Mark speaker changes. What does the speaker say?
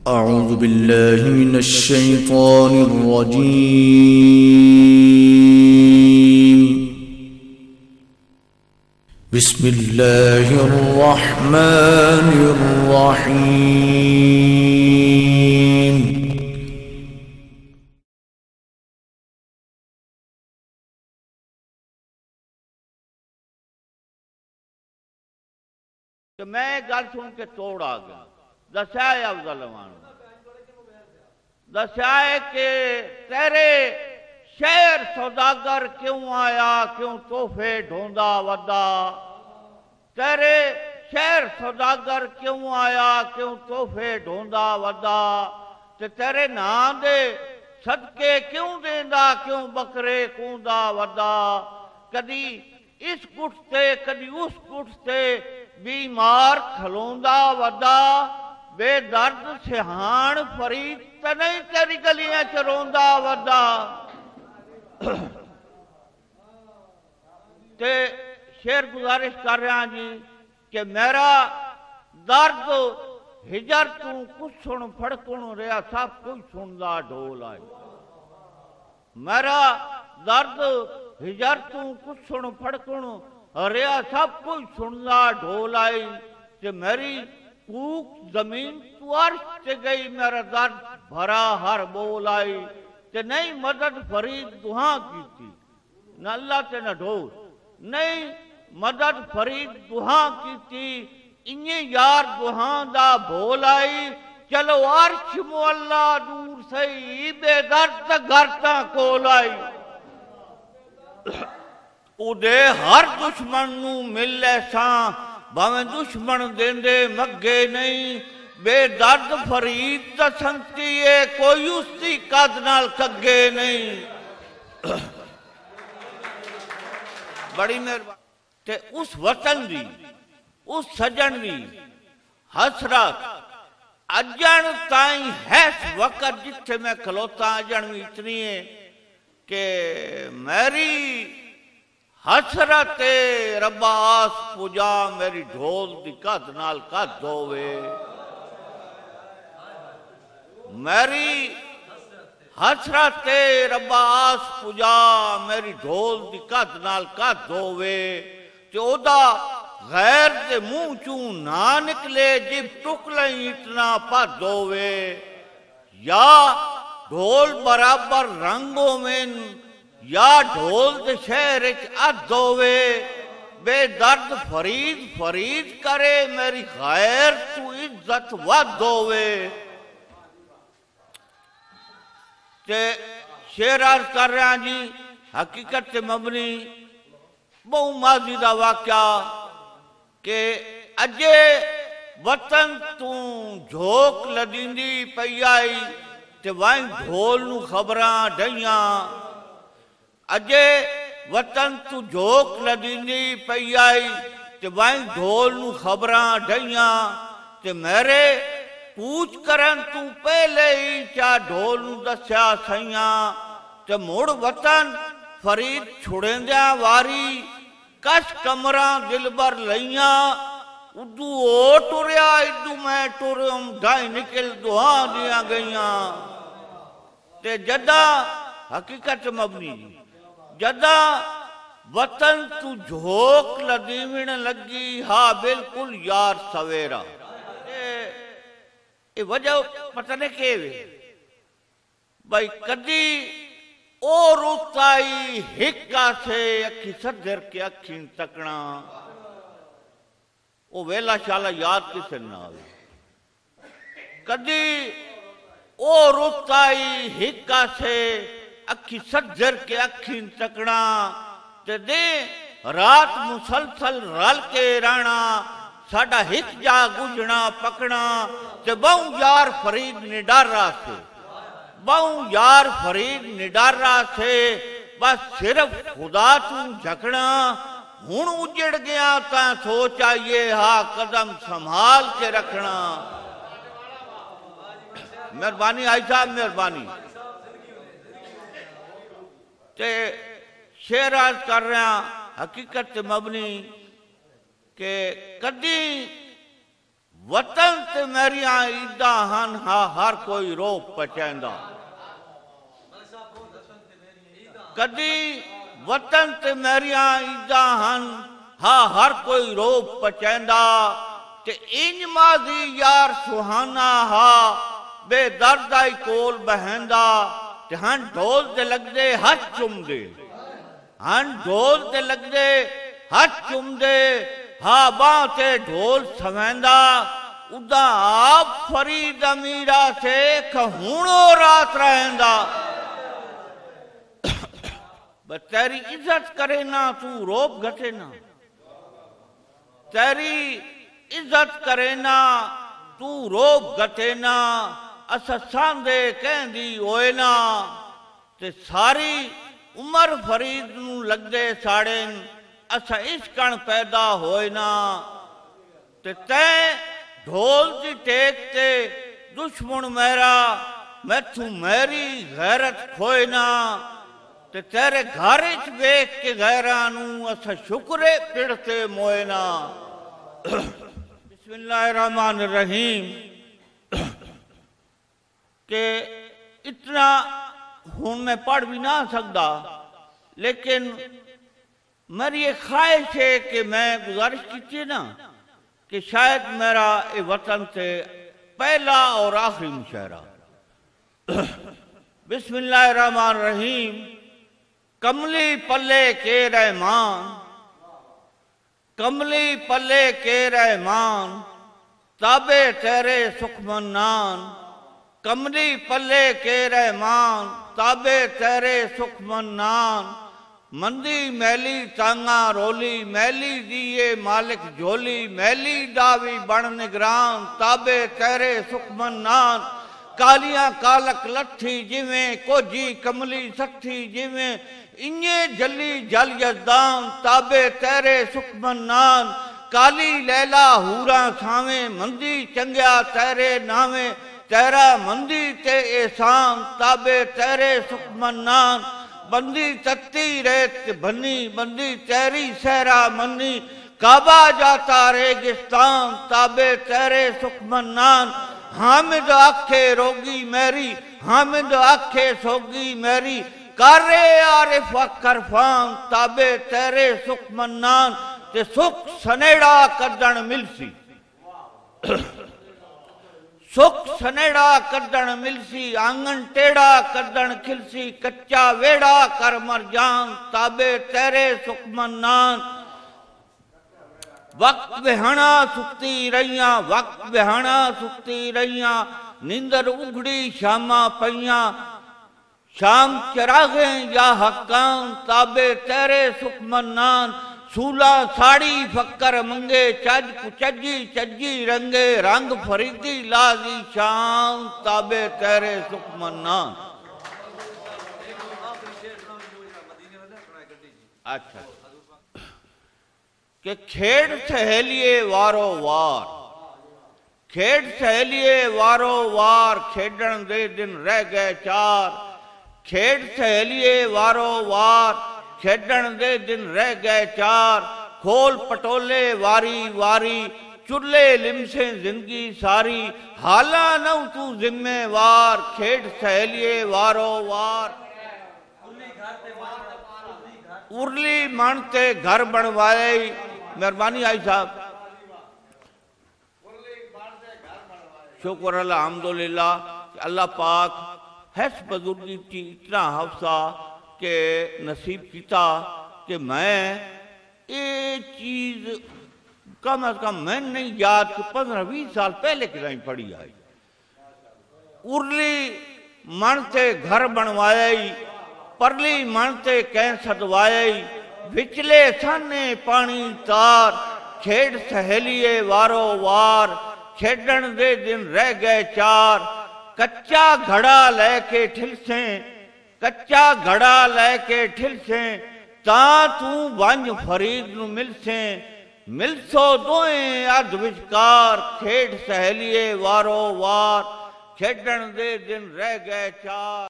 Speaker 1: أعوذ بالله من الشيطان الرجيم بسم الله الرحمن الرحيم
Speaker 2: तो मैं गल सुन के तोड़ आ गया। दस्या है अफजल दस्या है कि तेरे शहर सौदागर क्यों आया, क्यों तोहफे ढूंढा वदा। तेरे शहर सौदागर क्यों आया, क्यों तोहफे ढूंढा वदा। ते तेरे नां दे सदके क्यों देंदा, क्यों बकरे कूंदा वदा। कदी इस कुट से कदी उस कुट से बीमार खलोंदा वदा। बेदर्द सिहान फरीद तो नहीं तेरी गलियां च रोंदा वदा। ते शेर गुजारिश कर रहा जी कि मेरा दर्द हिजर तू कुछ सुन फड़कुण रहा सब कुछ सुनदा ढोल आई। मेरा दर्द हिजर तू कुछ सुन फड़कुण रहा सब कुछ सुनदा ढोल आई। ते मेरी कूक जमीन तू अर्श से गई, मेरा दर्द भरा हर बोल आई। ते नहीं मदद फरीद दुहा की थी न अल्लाह ते न ढोल। नहीं मदद फरीद दुहा की थी, इन्हें यार दुहा दा बोल आई। चलो अर्श मुअल्ला दूर सही, बेदर्द गरता कोल आई। उदे हर दुश्मन नू मिले सां, भावें दुश्मन देंदे मगे नहीं। बेदर्द फरीद दा संगती है, कोई उसकी कद नाल कगे नहीं। बड़ी मेहरबानी। ते उस वतन दी उस सजन दी हसरत अजन ताई है वक्त जिथे मैं खलोता। अजन भी इतनी है कि मेरी हसरत रब्बा आस पूजा, मेरी ढोल दी कद नाल कद होवे। मेरी हसरत रब्बा आस पूजा, मेरी ढोल दी कद नाल कद होवे। ते ओदा गैर दे मुंह चू ना निकले जिब टुकले इतना पद होवे। या ढोल बराबर रंगों में या ढोल दे शहर अद होवे। बेदर्द फरीद फरीद करे, मेरी गैर तू इज्जत वद होवे। ते शेर अर्ज कर रहा जी हकीकत से मबनी बहु माजी दा वाक्या के अजे वतन तू झोक लदींदी पई आई। ते वाई ढोल नू खबरां ढइयां। अजे वतन तू झोक लदींदी पई आई, ते वाई ढोल नू खबरां ढइयां। ते मेरे कूच करन तू पहले ही चा ढोल नू दस्या सईयां। ते मुड़ वतन फरीद छुड़ेंदिया वारी, कश कमरा दिलबर लईयां। उदू ओ टुरया इदू मैं टुरम, ढाई निकल दुआ दिया गईयां। ते जदा हकीकत मबनी जदा वतन तू झोक लदीवण लगी, हा बिल्कुल यार सवेरा। ये वजह पता नहीं के भाई कदी ओ रुताई हिक्का से अखी सदर के अखी तकना। ओ वेला शाला याद किसे ना आवे। कदी ओ रुताई हिक्का से अखी सदर के अखी तकना। ते दे रात मुसलसल रल के रहना, साडा हिक जा गुजना पकना। ते बहु यार फरीद निडारा से, बहु यार फरीद निडारा से। बस सिर्फ खुदा तू झकना। हुण उजड़ गया ता सोच आइए, हा कदम संभाल के रखना। मेहरबानी आई साहब मेहरबानी। ते शेर अर्ज कर रहा हकीकत मबनी के कदी वतन ते मेरिया ईदा हन हा हर कोई रोप पचैंदा। कदी वतन ते मेरिया ईदा हन हा हर कोई रोप पचैंदा। ते इंज माजी यार सुहाना हा बेदर्दाई कोल बहंदा। ते हन ढोल ते लगदे हथ चुमदे, हन ढोल ते लगदे हथ चुमदे, हा बां ते ढोल सवेंदा। उदा आप फरीद अमीरा से कहूणो रात रहेंदा। तेरी इज्जत करे ना तू रोब घटे ना, तेरी इज्जत करे ना तू रोब घटे ना। अस सांदे कहंदी होए ना ते सारी उमर फरीद नू लगदे साड़ेन। अस इश्कण पैदा होए ना ते तैं ढोल दी टेक ते दुश्मन मेरा मैथू मेरी गैरत खोए ना। ते तेरे घर च वेख के गैरां नू अस शुक्रे पिड़ते मोए ना। बिस्मिल्लाहिर्रहमानिर्रहीम। के इतना हूँ मैं पढ़ भी ना सकता, लेकिन मेरी ये ख्वाहिश है कि मैं गुजारिश की ना कि शायद मेरा ये वतन से पहला और आखिरी मुशायरा। बिस्मिल्लाहिर्रहमानिर्रहीम। कमली पल्ले के रहमान, कमली पल्ले के रहमान, ताबे तेरे सुखमन्नान। कमली पल्ले के रहमान, ताबे तेरे सुखमन्नान। मंदी मैली तांगा रोली, मैली दिए मालिक झोली। मैली दावी बण निगरान, ताबे तेरे सुखमन्नान। कालियां कालक लठी जिवें, कोजी कमली सठी जिवें। इन्ने जली जल यजदान, ताबे तेरे सुखमन्नान। काली लैला हूरा छावे, मंदी चंग्या तेरे नावे। तेरा मंदी ते एहसान, ताबे तेरे सुखमन्नान। बंदी तत्ती रेत बनी, बंदी तेरी सहरा मनी। काबा जाता रेगिस्तान, ताबे तेरे सुखमन्नान। हामिद आखे रोगी मेरी, हामिद आखे सोगी मेरी। कारे आरिफ करफान, ताबे तेरे सुखमन्नान। ते सुख सनेड़ा कदन मिलसी, सुख सनेड़ा कदन मिलसी। आंगन टेढ़ा कदन खिलसी, कच्चा वेड़ा कर मर जान, ताबे तेरे सुखमन्नान। वक्त बेहना सुखती रहियां, वक्त बेहना सुखती रहियां। नींदर उगड़ी शामा पइयां, शाम चरागे या हक्कान, ताबे तेरे सुखमन्नान। सूला साड़ी फक्कर मंगे, चज कुचजी चज्जी रंगे। रंग फरीदी लाजी शान, ताबे तेरे सुखमन्नान। अच्छा कि खेड़ सहेलिए वारो वार, खेड़ सहेलिए वारो वार। खेडन दे दिन रह गए चार, खेड़ सहेलिए वारो वार। खेडन दे दिन रह गए चार। खोल पटोले वारी वारी, चुल्ले लिमसे जिंदगी सारी। हाला नौ तू जिम्मेवार, खेड़ सहेलिए वारो वार। उर्ली मानते घर बनवाए, मेहरबानी आई साहब। शुक्र अल्लाह अल्हम्दुलिल्लाह, अल्लाह पाक हैस बुजुर्गी की इतना हफ्सा के नसीब किया कि मैं ये चीज कम अज कम मैं नहीं याद कि 15-20 साल पहले की नहीं पढ़ी आई। उर्ली मनते घर बनवाए, परली मनते कैं सदवाए। विचले साने पानी तार, खेड़ सहेलिए वारो वार। खेडन दे दिन रह गए चार। कच्चा घड़ा लेके ठिलसे, कच्चा घड़ा लेके ठिलसे। ता तू वंज फरीद नू मिलसे, मिलसो दोएं अध विचकार। खेड़ सहेलिए वारो वार, खेडन दे दिन रह गए चार।